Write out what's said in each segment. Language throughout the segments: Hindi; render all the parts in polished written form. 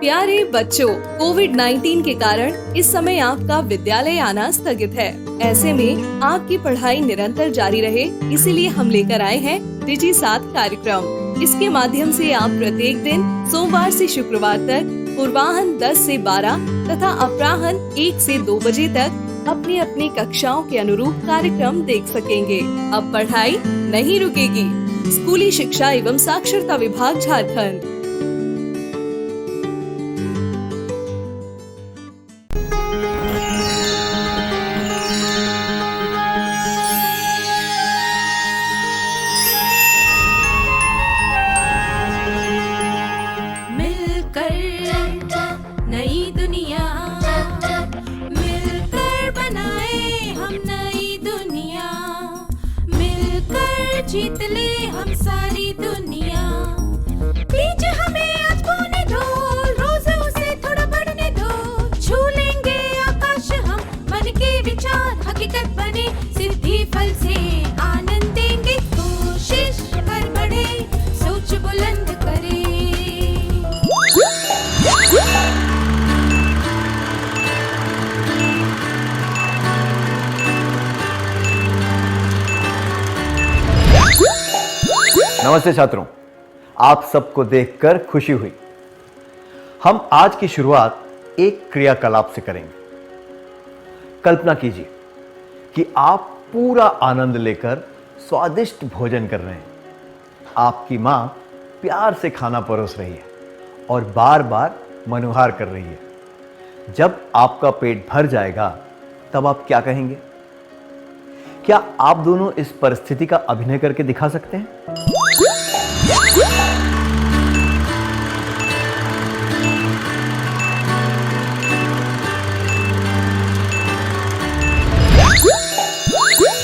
प्यारे बच्चों, कोविड-19 के कारण इस समय आपका विद्यालय आना स्थगित है। ऐसे में आपकी पढ़ाई निरंतर जारी रहे, इसीलिए हम लेकर आए हैं डिजी साथ कार्यक्रम। इसके माध्यम से आप प्रत्येक दिन सोमवार से शुक्रवार तक पूर्वाह्न 10 से 12 तथा अपराह्न 1 से 2 बजे तक अपनी अपनी कक्षाओं के अनुरूप कार्यक्रम देख सकेंगे। अब पढ़ाई नहीं रुकेगी। स्कूली शिक्षा एवं साक्षरता विभाग झारखंड। नई दुनिया मिलकर बनाए हम नई दुनिया, मिलकर जीत ले हम सारी दुनिया। बीच हमें आज बोने दो, रोज उसे थोड़ा बढ़ने दो। छू लेंगे आकाश हम, मन के विचार हकीकत बने। सिद्धि फल से आनंद देंगे, कोशिश कर बढ़े, सोच बुलंद करे। नमस्ते छात्रों, आप सबको देखकर खुशी हुई। हम आज की शुरुआत एक क्रियाकलाप से करेंगे। कल्पना कीजिए कि आप पूरा आनंद लेकर स्वादिष्ट भोजन कर रहे हैं। आपकी मां प्यार से खाना परोस रही है और बार बार मनुहार कर रही है। जब आपका पेट भर जाएगा तब आप क्या कहेंगे? क्या आप दोनों इस परिस्थिति का अभिनय करके दिखा सकते हैं?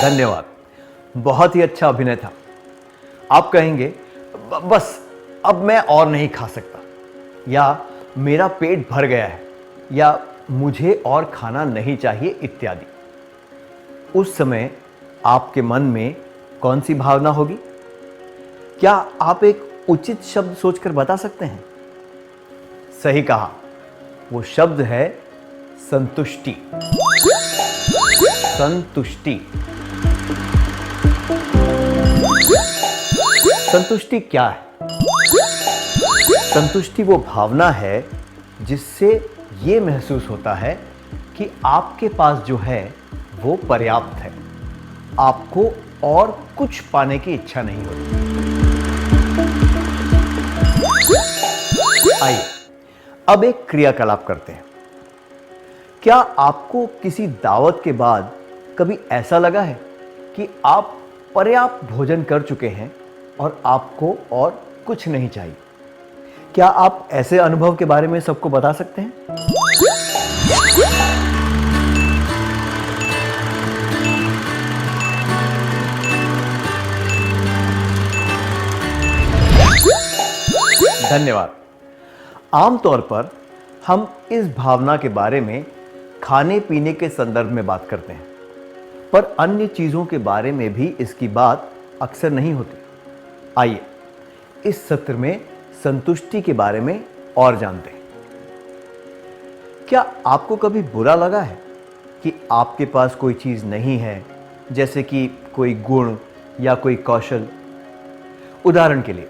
धन्यवाद, बहुत ही अच्छा अभिनय था। आप कहेंगे बस अब मैं और नहीं खा सकता, या मेरा पेट भर गया है, या मुझे और खाना नहीं चाहिए इत्यादि। उस समय आपके मन में कौन सी भावना होगी? क्या आप एक उचित शब्द सोचकर बता सकते हैं? सही कहा, वो शब्द है संतुष्टि। संतुष्टि। संतुष्टि क्या है? संतुष्टि वो भावना है जिससे ये महसूस होता है कि आपके पास जो है वो पर्याप्त है। आपको और कुछ पाने की इच्छा नहीं होती। आइए अब एक क्रियाकलाप करते हैं। क्या आपको किसी दावत के बाद कभी ऐसा लगा है कि आप पर्याप्त भोजन कर चुके हैं और आपको और कुछ नहीं चाहिए? क्या आप ऐसे अनुभव के बारे में सबको बता सकते हैं? धन्यवाद। आमतौर पर हम इस भावना के बारे में खाने पीने के संदर्भ में बात करते हैं, पर अन्य चीजों के बारे में भी इसकी बात अक्सर नहीं होती। आइए इस सत्र में संतुष्टि के बारे में और जानते हैं। क्या आपको कभी बुरा लगा है कि आपके पास कोई चीज नहीं है, जैसे कि कोई गुण या कोई कौशल? उदाहरण के लिए,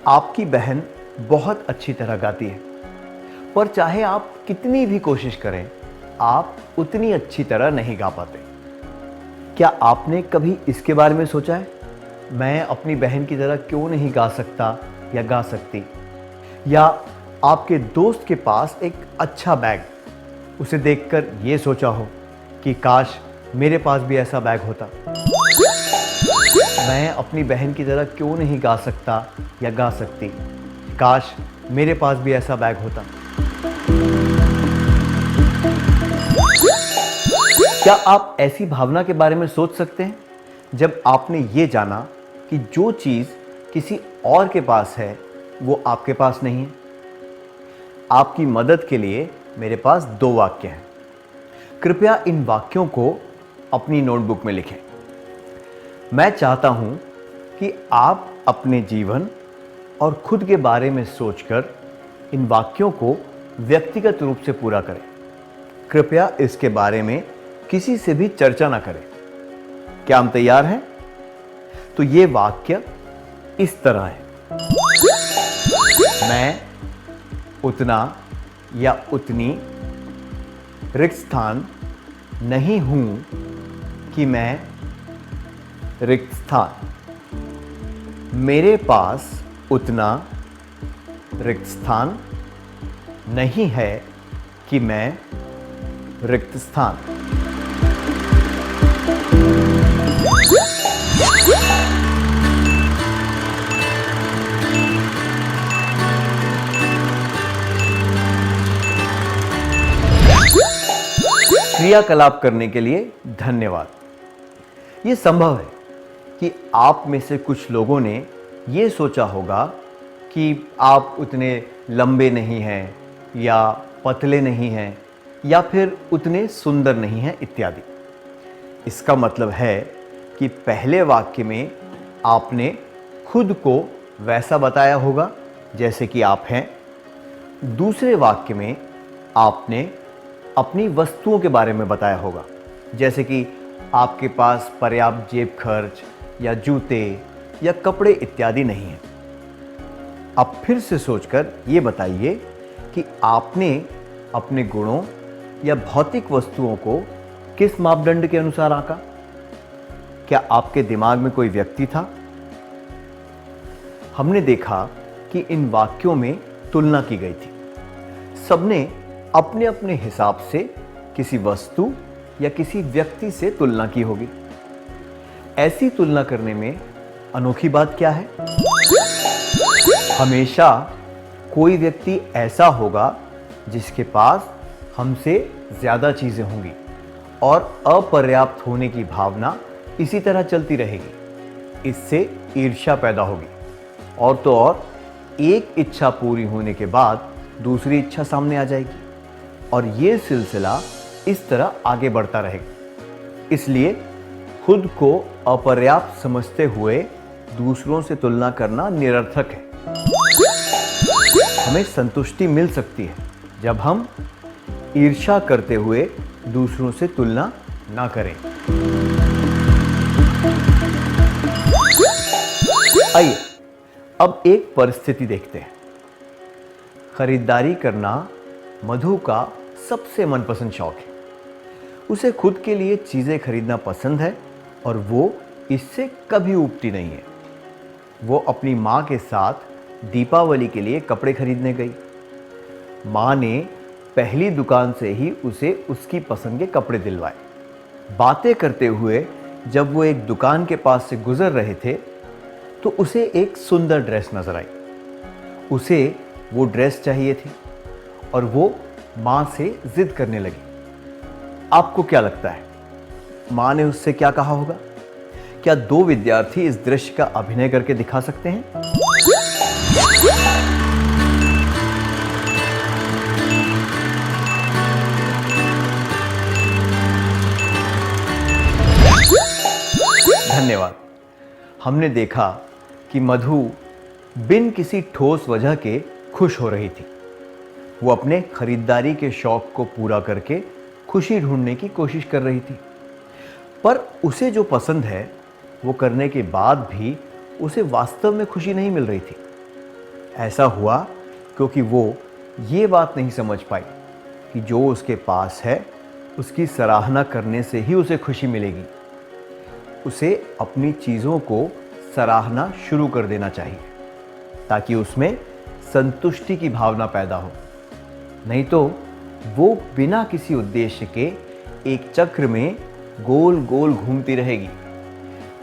आपकी बहन बहुत अच्छी तरह गाती है, पर चाहे आप कितनी भी कोशिश करें, आप उतनी अच्छी तरह नहीं गा पाते। क्या आपने कभी इसके बारे में सोचा है, मैं अपनी बहन की तरह क्यों नहीं गा सकता या गा सकती? या आपके दोस्त के पास एक अच्छा बैग, उसे देखकर ये सोचा हो कि काश मेरे पास भी ऐसा बैग होता। मैं अपनी बहन की तरह क्यों नहीं गा सकता या गा सकती? काश मेरे पास भी ऐसा बैग होता। क्या आप ऐसी भावना के बारे में सोच सकते हैं जब आपने ये जाना कि जो चीज़ किसी और के पास है वो आपके पास नहीं है? आपकी मदद के लिए मेरे पास 2 वाक्य हैं। कृपया इन वाक्यों को अपनी नोटबुक में लिखें। मैं चाहता हूं कि आप अपने जीवन और खुद के बारे में सोचकर इन वाक्यों को व्यक्तिगत रूप से पूरा करें। कृपया इसके बारे में किसी से भी चर्चा ना करें। क्या हम तैयार हैं? तो ये वाक्य इस तरह है। मैं उतना या उतनी रिक्त स्थान नहीं हूं कि मैं रिक्त स्थान। मेरे पास उतना रिक्त स्थान नहीं है कि मैं रिक्त स्थान। क्रियाकलाप करने के लिए धन्यवाद। ये संभव है कि आप में से कुछ लोगों ने ये सोचा होगा कि आप उतने लंबे नहीं हैं या पतले नहीं हैं या फिर उतने सुंदर नहीं हैं इत्यादि। इसका मतलब है कि पहले वाक्य में आपने खुद को वैसा बताया होगा जैसे कि आप हैं। दूसरे वाक्य में आपने अपनी वस्तुओं के बारे में बताया होगा, जैसे कि आपके पास पर्याप्त जेब खर्च या जूते या कपड़े इत्यादि नहीं हैं। अब फिर से सोचकर ये बताइए कि आपने अपने गुणों या भौतिक वस्तुओं को किस मापदंड के अनुसार आंका? क्या आपके दिमाग में कोई व्यक्ति था? हमने देखा कि इन वाक्यों में तुलना की गई थी। सबने अपने अपने हिसाब से किसी वस्तु या किसी व्यक्ति से तुलना की होगी। ऐसी तुलना करने में अनोखी बात क्या है? हमेशा कोई व्यक्ति ऐसा होगा जिसके पास हमसे ज्यादा चीजें होंगी और अपर्याप्त होने की भावना इसी तरह चलती रहेगी। इससे ईर्ष्या पैदा होगी और तो और एक इच्छा पूरी होने के बाद दूसरी इच्छा सामने आ जाएगी और ये सिलसिला इस तरह आगे बढ़ता रहेगा। इसलिए खुद को अपर्याप्त समझते हुए दूसरों से तुलना करना निरर्थक है। हमें संतुष्टि मिल सकती है जब हम ईर्ष्या करते हुए दूसरों से तुलना ना करें। आइए अब एक परिस्थिति देखते हैं। खरीदारी करना मधु का सबसे मनपसंद शौक है। उसे खुद के लिए चीजें खरीदना पसंद है और वो इससे कभी ऊबती नहीं है। वो अपनी माँ के साथ दीपावली के लिए कपड़े खरीदने गई। माँ ने पहली दुकान से ही उसे उसकी पसंद के कपड़े दिलवाए। बातें करते हुए जब वो एक दुकान के पास से गुजर रहे थे तो उसे एक सुंदर ड्रेस नजर आई। उसे वो ड्रेस चाहिए थी और वो माँ से जिद करने लगी। आपको क्या लगता है माँ ने उससे क्या कहा होगा? क्या दो विद्यार्थी इस दृश्य का अभिनय करके दिखा सकते हैं? धन्यवाद। हमने देखा कि मधु बिन किसी ठोस वजह के खुश हो रही थी। वो अपने खरीदारी के शौक को पूरा करके खुशी ढूंढने की कोशिश कर रही थी, पर उसे जो पसंद है वो करने के बाद भी उसे वास्तव में खुशी नहीं मिल रही थी। ऐसा हुआ क्योंकि वो ये बात नहीं समझ पाई कि जो उसके पास है उसकी सराहना करने से ही उसे खुशी मिलेगी। उसे अपनी चीज़ों को सराहना शुरू कर देना चाहिए ताकि उसमें संतुष्टि की भावना पैदा हो। नहीं तो वो बिना किसी उद्देश्य के एक चक्र में गोल गोल घूमती रहेगी।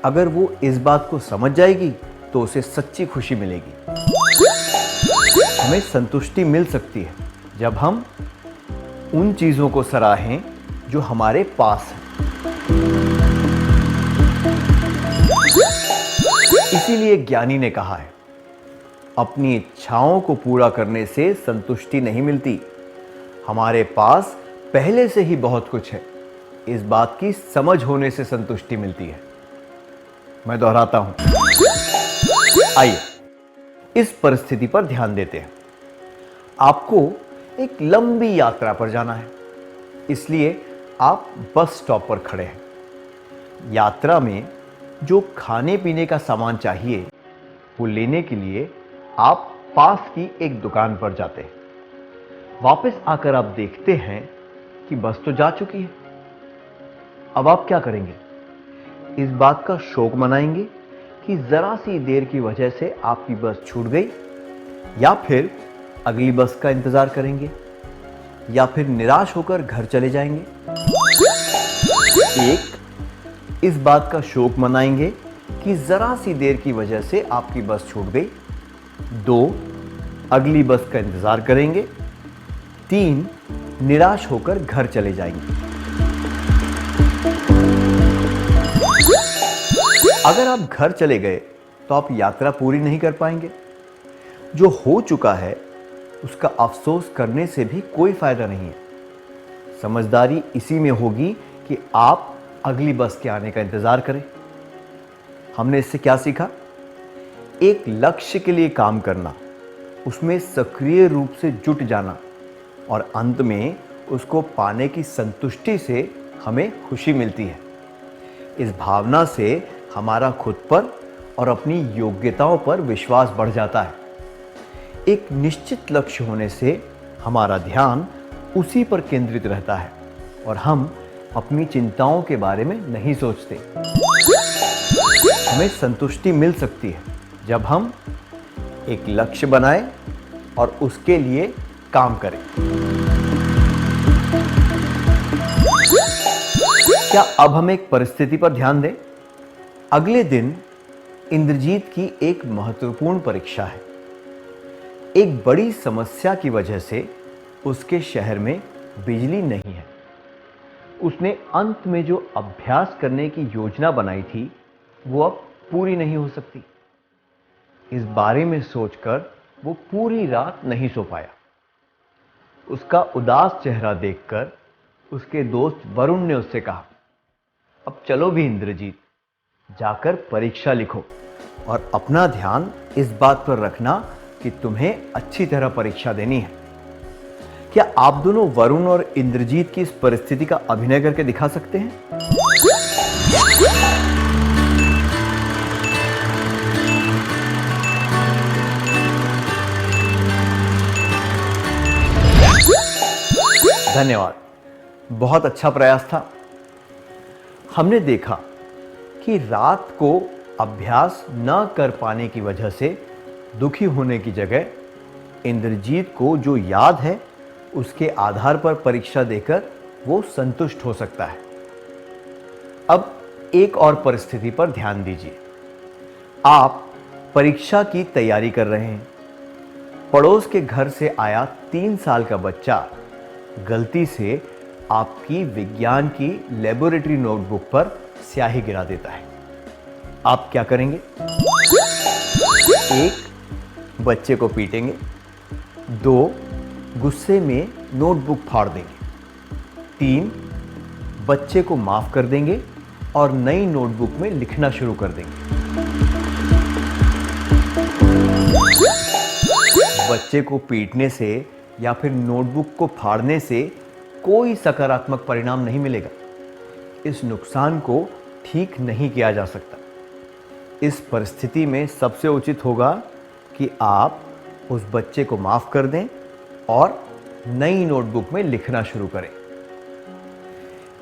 अगर वो इस बात को समझ जाएगी तो उसे सच्ची खुशी मिलेगी। हमें संतुष्टि मिल सकती है जब हम उन चीज़ों को सराहें जो हमारे पास हैं। इसीलिए ज्ञानी ने कहा है, अपनी इच्छाओं को पूरा करने से संतुष्टि नहीं मिलती। हमारे पास पहले से ही बहुत कुछ है, इस बात की समझ होने से संतुष्टि मिलती है। मैं दोहराता हूं। आइए इस परिस्थिति पर ध्यान देते हैं। आपको एक लंबी यात्रा पर जाना है, इसलिए आप बस स्टॉप पर खड़े हैं। यात्रा में जो खाने पीने का सामान चाहिए वो लेने के लिए आप पास की एक दुकान पर जाते हैं। वापस आकर आप देखते हैं कि बस तो जा चुकी है। अब आप क्या करेंगे? इस बात का शोक मनाएंगे कि जरा सी देर की वजह से आपकी बस छूट गई, या फिर अगली बस का इंतजार करेंगे, या फिर निराश होकर घर चले जाएंगे? एक, इस बात का शोक मनाएंगे कि जरा सी देर की वजह से आपकी बस छूट गई। 2, अगली बस का इंतजार करेंगे। 3, निराश होकर घर चले जाएंगे। अगर आप घर चले गए तो आप यात्रा पूरी नहीं कर पाएंगे। जो हो चुका है उसका अफसोस करने से भी कोई फायदा नहीं है। समझदारी इसी में होगी कि आप अगली बस के आने का इंतजार करें। हमने इससे क्या सीखा? एक लक्ष्य के लिए काम करना, उसमें सक्रिय रूप से जुट जाना और अंत में उसको पाने की संतुष्टि से हमें खुशी मिलती है। इस भावना से हमारा खुद पर और अपनी योग्यताओं पर विश्वास बढ़ जाता है। एक निश्चित लक्ष्य होने से हमारा ध्यान उसी पर केंद्रित रहता है और हम अपनी चिंताओं के बारे में नहीं सोचते। हमें संतुष्टि मिल सकती है जब हम एक लक्ष्य बनाएं और उसके लिए काम करें। क्या अब हम एक परिस्थिति पर ध्यान दें? अगले दिन इंद्रजीत की एक महत्वपूर्ण परीक्षा है। एक बड़ी समस्या की वजह से उसके शहर में बिजली नहीं है। उसने अंत में जो अभ्यास करने की योजना बनाई थी वो अब पूरी नहीं हो सकती। इस बारे में सोचकर वो पूरी रात नहीं सो पाया। उसका उदास चेहरा देखकर उसके दोस्त वरुण ने उससे कहा, अब चलो भी इंद्रजीत, जाकर परीक्षा लिखो और अपना ध्यान इस बात पर रखना कि तुम्हें अच्छी तरह परीक्षा देनी है। क्या आप दोनों वरुण और इंद्रजीत की इस परिस्थिति का अभिनय करके दिखा सकते हैं? धन्यवाद, बहुत अच्छा प्रयास था। हमने देखा कि रात को अभ्यास न कर पाने की वजह से दुखी होने की जगह इंद्रजीत को जो याद है उसके आधार पर परीक्षा देकर वो संतुष्ट हो सकता है। अब एक और परिस्थिति पर ध्यान दीजिए। आप परीक्षा की तैयारी कर रहे हैं। पड़ोस के घर से आया 3 साल का बच्चा गलती से आपकी विज्ञान की लेबोरेटरी नोटबुक पर स्याही गिरा देता है। आप क्या करेंगे? 1, बच्चे को पीटेंगे। 2, गुस्से में नोटबुक फाड़ देंगे। 3, बच्चे को माफ कर देंगे और नई नोटबुक में लिखना शुरू कर देंगे। बच्चे को पीटने से या फिर नोटबुक को फाड़ने से कोई सकारात्मक परिणाम नहीं मिलेगा। इस नुकसान को ठीक नहीं किया जा सकता। इस परिस्थिति में सबसे उचित होगा कि आप उस बच्चे को माफ कर दें और नई नोटबुक में लिखना शुरू करें।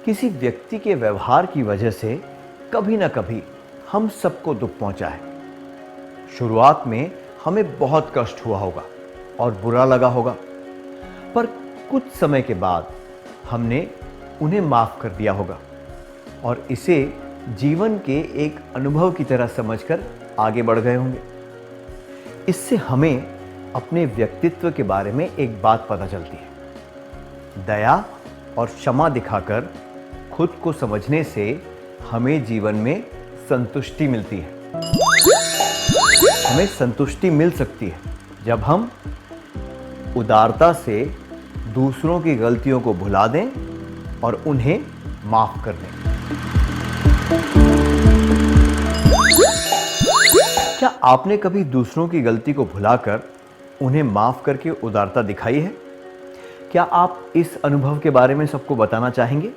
किसी व्यक्ति के व्यवहार की वजह से कभी ना कभी हम सबको दुख पहुंचा है। शुरुआत में हमें बहुत कष्ट हुआ होगा और बुरा लगा होगा, पर कुछ समय के बाद हमने उन्हें माफ कर दिया होगा और इसे जीवन के एक अनुभव की तरह समझकर आगे बढ़ गए होंगे। इससे हमें अपने व्यक्तित्व के बारे में एक बात पता चलती है। दया और क्षमा दिखाकर खुद को समझने से हमें जीवन में संतुष्टि मिलती है। हमें संतुष्टि मिल सकती है जब हम उदारता से दूसरों की गलतियों को भुला दें और उन्हें माफ कर दें। क्या आपने कभी दूसरों की गलती को भुलाकर उन्हें माफ करके उदारता दिखाई है? क्या आप इस अनुभव के बारे में सबको बताना चाहेंगे?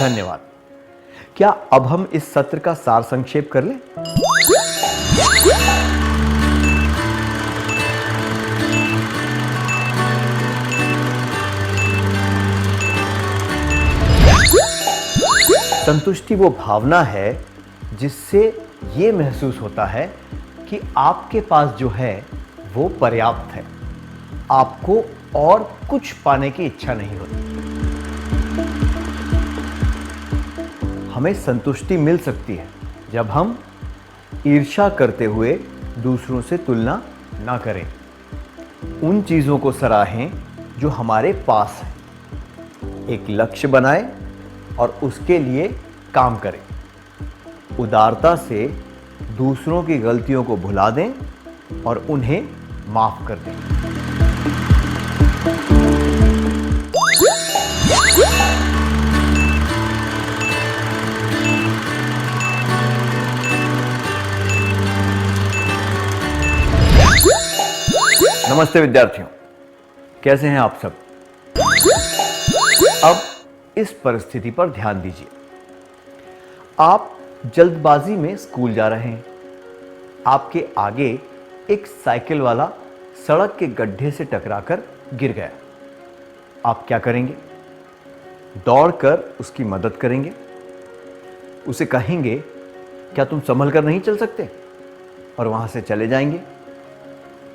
धन्यवाद। क्या अब हम इस सत्र का सार संक्षेप कर लें? संतुष्टि वो भावना है जिससे ये महसूस होता है कि आपके पास जो है वो पर्याप्त है, आपको और कुछ पाने की इच्छा नहीं होती। हमें संतुष्टि मिल सकती है जब हम ईर्ष्या करते हुए दूसरों से तुलना ना करें, उन चीज़ों को सराहें जो हमारे पास है, एक लक्ष्य बनाएं और उसके लिए काम करें। उदारता से दूसरों की गलतियों को भुला दें और उन्हें माफ कर दें। नमस्ते विद्यार्थियों, कैसे हैं आप सब? अब इस परिस्थिति पर ध्यान दीजिए। आप जल्दबाजी में स्कूल जा रहे हैं। आपके आगे एक साइकिल वाला सड़क के गड्ढे से टकराकर गिर गया। आप क्या करेंगे? दौड़कर उसकी मदद करेंगे, उसे कहेंगे, क्या तुम संभल कर नहीं चल सकते? और वहां से चले जाएंगे।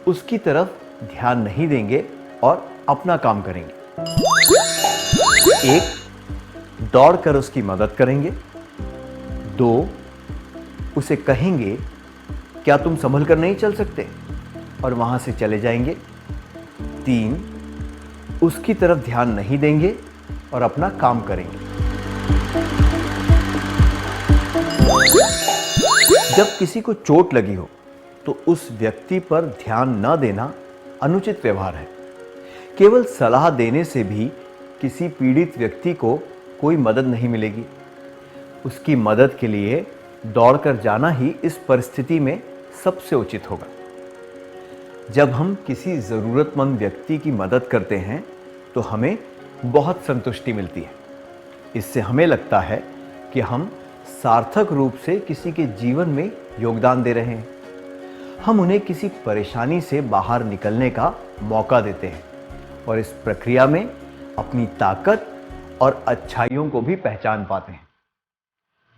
उसकी तरफ ध्यान नहीं देंगे और अपना काम करेंगे। एक, दौड़कर उसकी मदद करेंगे। दो, उसे कहेंगे, क्या तुम संभल कर नहीं चल सकते? और वहां से चले जाएंगे। तीन, उसकी तरफ ध्यान नहीं देंगे और अपना काम करेंगे। जब किसी को चोट लगी हो तो उस व्यक्ति पर ध्यान न देना अनुचित व्यवहार है। केवल सलाह देने से भी किसी पीड़ित व्यक्ति को कोई मदद नहीं मिलेगी। उसकी मदद के लिए दौड़कर जाना ही इस परिस्थिति में सबसे उचित होगा। जब हम किसी ज़रूरतमंद व्यक्ति की मदद करते हैं तो हमें बहुत संतुष्टि मिलती है। इससे हमें लगता है कि हम सार्थक रूप से किसी के जीवन में योगदान दे रहे हैं। हम उन्हें किसी परेशानी से बाहर निकलने का मौका देते हैं और इस प्रक्रिया में अपनी ताकत और अच्छाइयों को भी पहचान पाते हैं।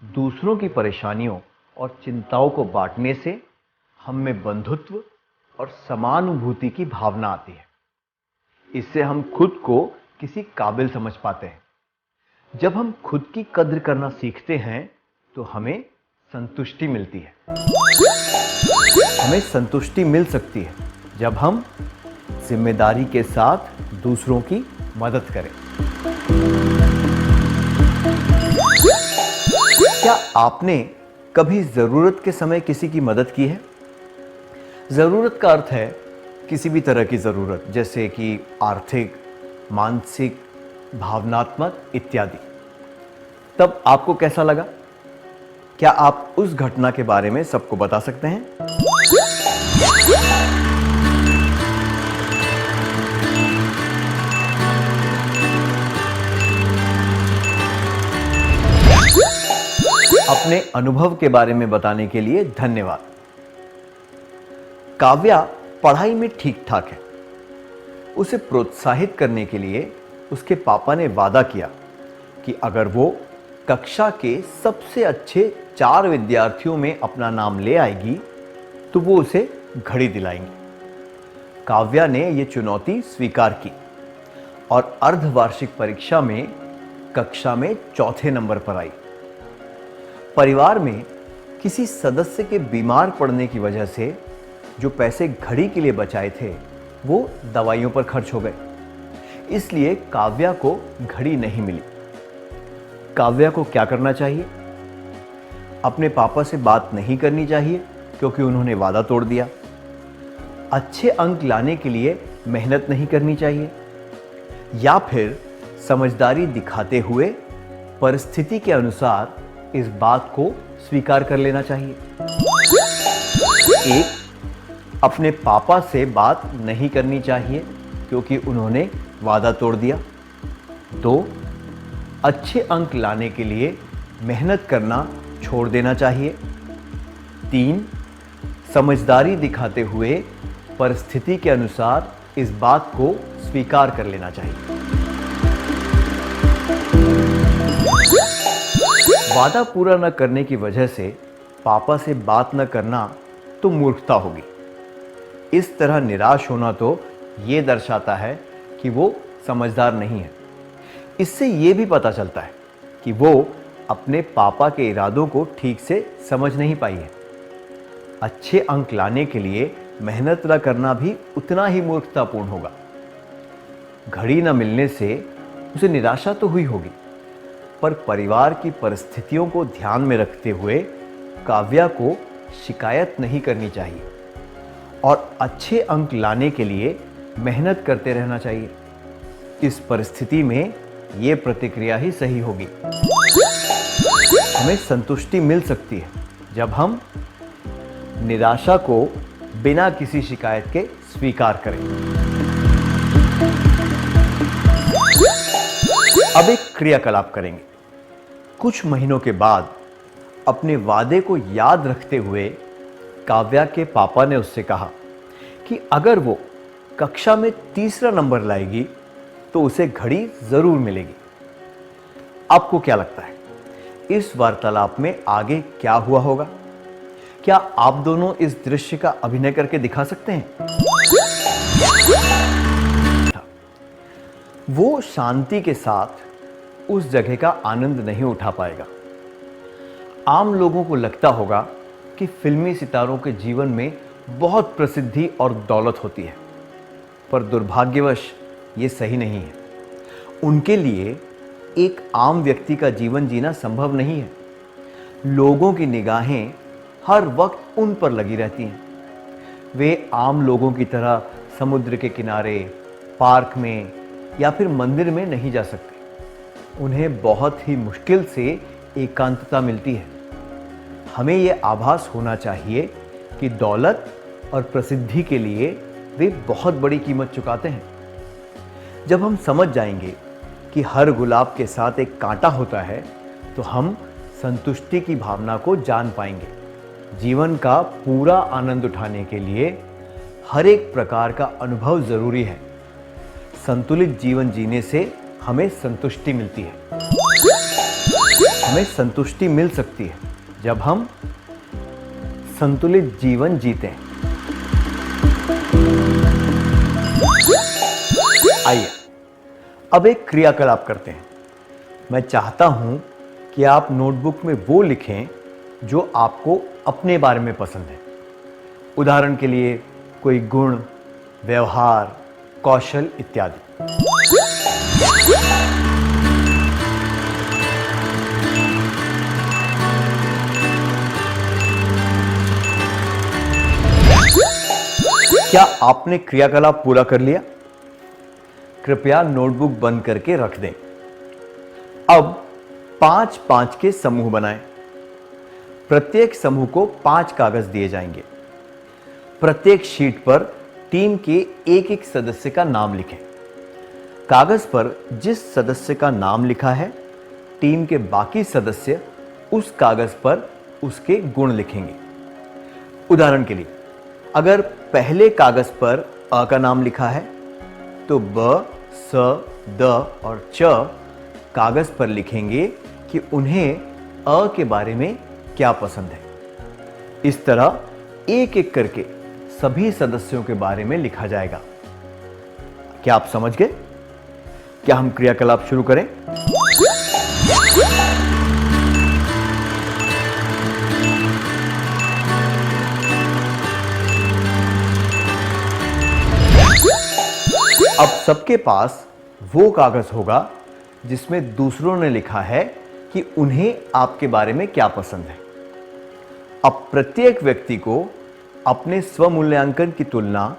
दूसरों की परेशानियों और चिंताओं को बांटने से हम में बंधुत्व और समानुभूति की भावना आती है। इससे हम खुद को किसी काबिल समझ पाते हैं। जब हम खुद की कद्र करना सीखते हैं तो हमें संतुष्टि मिलती है। हमें संतुष्टि मिल सकती है जब हम जिम्मेदारी के साथ दूसरों की मदद करें। क्या आपने कभी जरूरत के समय किसी की मदद की है? जरूरत का अर्थ है किसी भी तरह की जरूरत, जैसे कि आर्थिक, मानसिक, भावनात्मक इत्यादि। तब आपको कैसा लगा? क्या आप उस घटना के बारे में सबको बता सकते हैं? अपने अनुभव के बारे में बताने के लिए धन्यवाद। काव्या पढ़ाई में ठीक ठाक है। उसे प्रोत्साहित करने के लिए उसके पापा ने वादा किया कि अगर वो कक्षा के सबसे अच्छे 4 विद्यार्थियों में अपना नाम ले आएगी तो वो उसे घड़ी दिलाएंगे। काव्या ने ये चुनौती स्वीकार की और अर्धवार्षिक परीक्षा में कक्षा में चौथे नंबर पर आई। परिवार में किसी सदस्य के बीमार पड़ने की वजह से जो पैसे घड़ी के लिए बचाए थे वो दवाइयों पर खर्च हो गए, इसलिए काव्या को घड़ी नहीं मिली। काव्या को क्या करना चाहिए? अपने पापा से बात नहीं करनी चाहिए क्योंकि उन्होंने वादा तोड़ दिया। अच्छे अंक लाने के लिए मेहनत नहीं करनी चाहिए, या फिर समझदारी दिखाते हुए परिस्थिति के अनुसार इस बात को स्वीकार कर लेना चाहिए। 1. अपने पापा से बात नहीं करनी चाहिए क्योंकि उन्होंने वादा तोड़ दिया। 2. अच्छे अंक लाने के लिए मेहनत करना छोड़ देना चाहिए। 3. समझदारी दिखाते हुए परिस्थिति के अनुसार इस बात को स्वीकार कर लेना चाहिए। वादा पूरा न करने की वजह से पापा से बात न करना तो मूर्खता होगी। इस तरह निराश होना तो ये दर्शाता है कि वो समझदार नहीं है। इससे ये भी पता चलता है कि वो अपने पापा के इरादों को ठीक से समझ नहीं पाई है। अच्छे अंक लाने के लिए मेहनत न करना भी उतना ही मूर्खतापूर्ण होगा। घड़ी न मिलने से उसे निराशा तो हुई होगी, पर परिवार की परिस्थितियों को ध्यान में रखते हुए काव्या को शिकायत नहीं करनी चाहिए और अच्छे अंक लाने के लिए मेहनत करते रहना चाहिए। इस परिस्थिति में ये प्रतिक्रिया ही सही होगी। हमें संतुष्टि मिल सकती है जब हम निराशा को बिना किसी शिकायत के स्वीकार करें। अब एक क्रियाकलाप करेंगे। कुछ महीनों के बाद अपने वादे को याद रखते हुए काव्या के पापा ने उससे कहा कि अगर वो कक्षा में तीसरा नंबर लाएगी तो उसे घड़ी जरूर मिलेगी। आपको क्या लगता है इस वार्तालाप में आगे क्या हुआ होगा? क्या आप दोनों इस दृश्य का अभिनय करके दिखा सकते हैं? वो शांति के साथ उस जगह का आनंद नहीं उठा पाएगा। आम लोगों को लगता होगा कि फिल्मी सितारों के जीवन में बहुत प्रसिद्धि और दौलत होती है, पर दुर्भाग्यवश ये सही नहीं है। उनके लिए एक आम व्यक्ति का जीवन जीना संभव नहीं है। लोगों की निगाहें हर वक्त उन पर लगी रहती हैं। वे आम लोगों की तरह समुद्र के किनारे, पार्क में या फिर मंदिर में नहीं जा सकते। उन्हें बहुत ही मुश्किल से एकांतता मिलती है। हमें यह आभास होना चाहिए कि दौलत और प्रसिद्धि के लिए वे बहुत बड़ी कीमत चुकाते हैं। जब हम समझ जाएंगे कि हर गुलाब के साथ एक कांटा होता है तो हम संतुष्टि की भावना को जान पाएंगे। जीवन का पूरा आनंद उठाने के लिए हर एक प्रकार का अनुभव जरूरी है। संतुलित जीवन जीने से हमें संतुष्टि मिलती है। हमें संतुष्टि मिल सकती है जब हम संतुलित जीवन जीते हैं। आइए अब एक क्रियाकलाप करते हैं। मैं चाहता हूं कि आप नोटबुक में वो लिखें जो आपको अपने बारे में पसंद है। उदाहरण के लिए कोई गुण, व्यवहार, कौशल इत्यादि। क्या आपने क्रियाकलाप पूरा कर लिया? कृपया नोटबुक बंद करके रख दें। अब 5-5 के समूह बनाएं। प्रत्येक समूह को 5 कागज दिए जाएंगे। प्रत्येक शीट पर टीम के एक एक सदस्य का नाम लिखें। कागज पर जिस सदस्य का नाम लिखा है, टीम के बाकी सदस्य उस कागज पर उसके गुण लिखेंगे। उदाहरण के लिए, अगर पहले कागज पर अ का नाम लिखा है तो ब, स, द और च कागज पर लिखेंगे कि उन्हें अ के बारे में क्या पसंद है। इस तरह एक एक करके सभी सदस्यों के बारे में लिखा जाएगा। क्या आप समझ गए? क्या हम क्रियाकलाप शुरू करें? अब सबके पास वो कागज होगा जिसमें दूसरों ने लिखा है कि उन्हें आपके बारे में क्या पसंद है। अब प्रत्येक व्यक्ति को अपने स्वमूल्यांकन की तुलना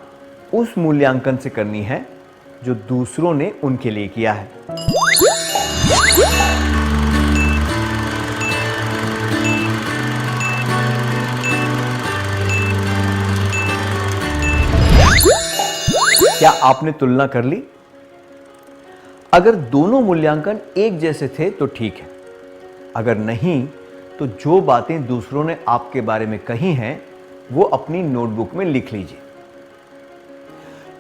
उस मूल्यांकन से करनी है जो दूसरों ने उनके लिए किया है। क्या आपने तुलना कर ली? अगर दोनों मूल्यांकन एक जैसे थे तो ठीक है, अगर नहीं तो जो बातें दूसरों ने आपके बारे में कही हैं वो अपनी नोटबुक में लिख लीजिए।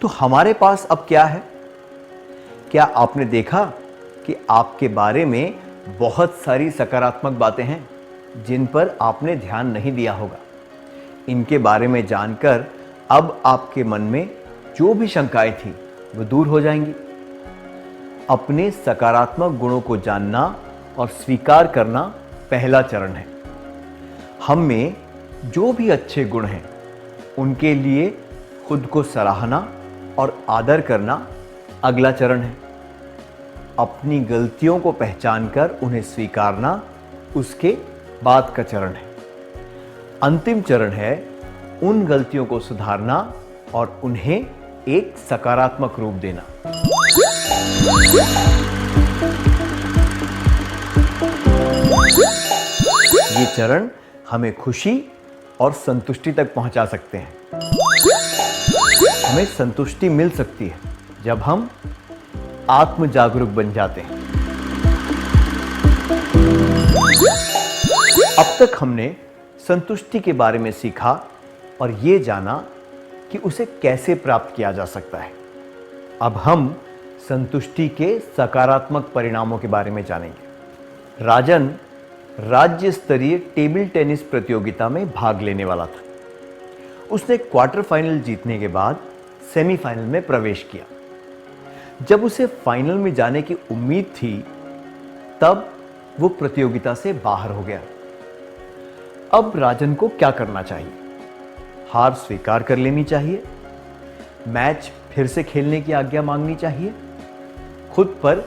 तो हमारे पास अब क्या है? क्या आपने देखा कि आपके बारे में बहुत सारी सकारात्मक बातें हैं जिन पर आपने ध्यान नहीं दिया होगा। इनके बारे में जानकर अब आपके मन में जो भी शंकाएं थी वो दूर हो जाएंगी। अपने सकारात्मक गुणों को जानना और स्वीकार करना पहला चरण है। हम में जो भी अच्छे गुण हैं उनके लिए खुद को सराहना और आदर करना अगला चरण है। अपनी गलतियों को पहचानकर उन्हें स्वीकारना उसके बाद का चरण है। अंतिम चरण है उन गलतियों को सुधारना और उन्हें एक सकारात्मक रूप देना। ये चरण हमें खुशी और संतुष्टि तक पहुंचा सकते हैं। हमें संतुष्टि मिल सकती है जब हम आत्म जागरूक बन जाते हैं। अब तक हमने संतुष्टि के बारे में सीखा और ये जाना कि उसे कैसे प्राप्त किया जा सकता है। अब हम संतुष्टि के सकारात्मक परिणामों के बारे में जानेंगे। राजन राज्य स्तरीय टेबल टेनिस प्रतियोगिता में भाग लेने वाला था। उसने क्वार्टर फाइनल जीतने के बाद सेमीफाइनल में प्रवेश किया। जब उसे फाइनल में जाने की उम्मीद थी तब वो प्रतियोगिता से बाहर हो गया। अब राजन को क्या करना चाहिए? हार स्वीकार कर लेनी चाहिए, मैच फिर से खेलने की आज्ञा मांगनी चाहिए, खुद पर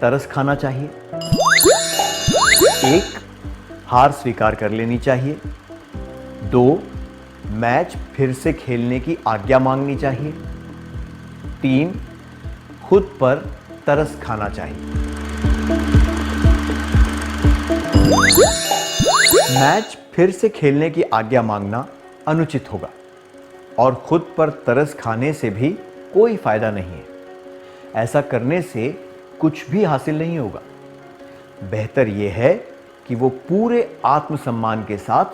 तरस खाना चाहिए। 1. हार स्वीकार कर लेनी चाहिए। 2. मैच फिर से खेलने की आज्ञा मांगनी चाहिए। 3. खुद पर तरस खाना चाहिए। मैच फिर से खेलने की आज्ञा मांगना अनुचित होगा और खुद पर तरस खाने से भी कोई फायदा नहीं है। ऐसा करने से कुछ भी हासिल नहीं होगा। बेहतर यह है कि वो पूरे आत्मसम्मान के साथ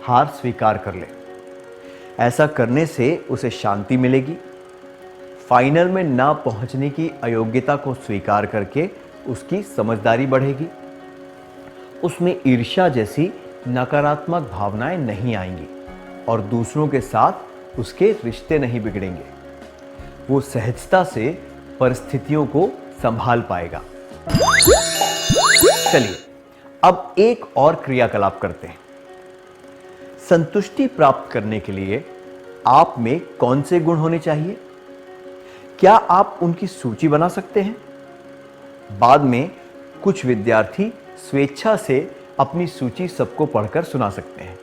हार स्वीकार कर ले। ऐसा करने से उसे शांति मिलेगी। फाइनल में ना पहुंचने की अयोग्यता को स्वीकार करके उसकी समझदारी बढ़ेगी। उसमें ईर्ष्या जैसी नकारात्मक भावनाएं नहीं आएंगी और दूसरों के साथ उसके रिश्ते नहीं बिगड़ेंगे। वो सहजता से परिस्थितियों को संभाल पाएगा। चलिए अब एक और क्रियाकलाप करते हैं। संतुष्टि प्राप्त करने के लिए आप में कौन से गुण होने चाहिए? क्या आप उनकी सूची बना सकते हैं? बाद में कुछ विद्यार्थी स्वेच्छा से अपनी सूची सबको पढ़कर सुना सकते हैं।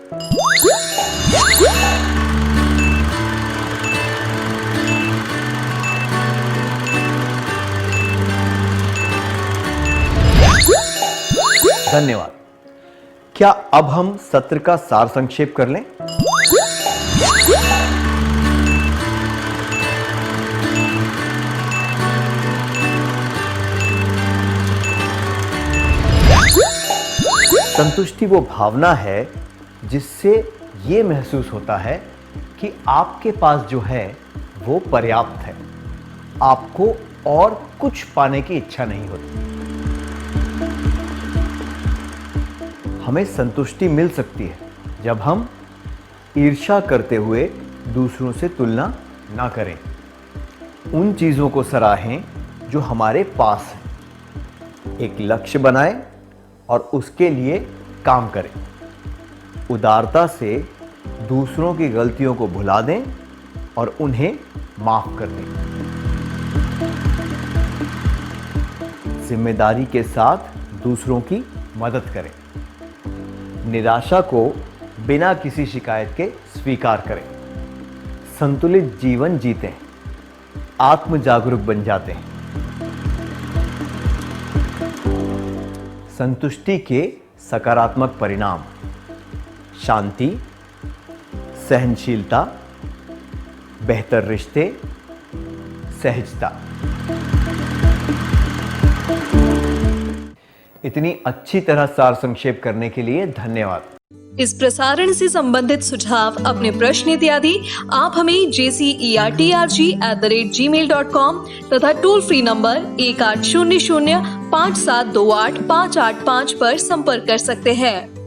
धन्यवाद। क्या अब हम सत्र का सार संक्षेप कर लें? संतुष्टि वो भावना है जिससे ये महसूस होता है कि आपके पास जो है वो पर्याप्त है। आपको और कुछ पाने की इच्छा नहीं होती। हमें संतुष्टि मिल सकती है जब हम ईर्ष्या करते हुए दूसरों से तुलना ना करें। उन चीज़ों को सराहें जो हमारे पास हैं। एक लक्ष्य बनाएं और उसके लिए काम करें। उदारता से दूसरों की गलतियों को भुला दें और उन्हें माफ कर दें। जिम्मेदारी के साथ दूसरों की मदद करें। निराशा को बिना किसी शिकायत के स्वीकार करें। संतुलित जीवन जीतें। आत्म जागरूक बन जाते हैं। संतुष्टि के सकारात्मक परिणाम, शांति, सहनशीलता, बेहतर रिश्ते, सहजता। इतनी अच्छी तरह सार संक्षेप करने के लिए धन्यवाद। इस प्रसारण से संबंधित सुझाव, अपने प्रश्न इत्यादि आप हमें jcertrg@gmail.com तथा टोल फ्री नंबर 1800 5728 585 पर संपर्क कर सकते हैं।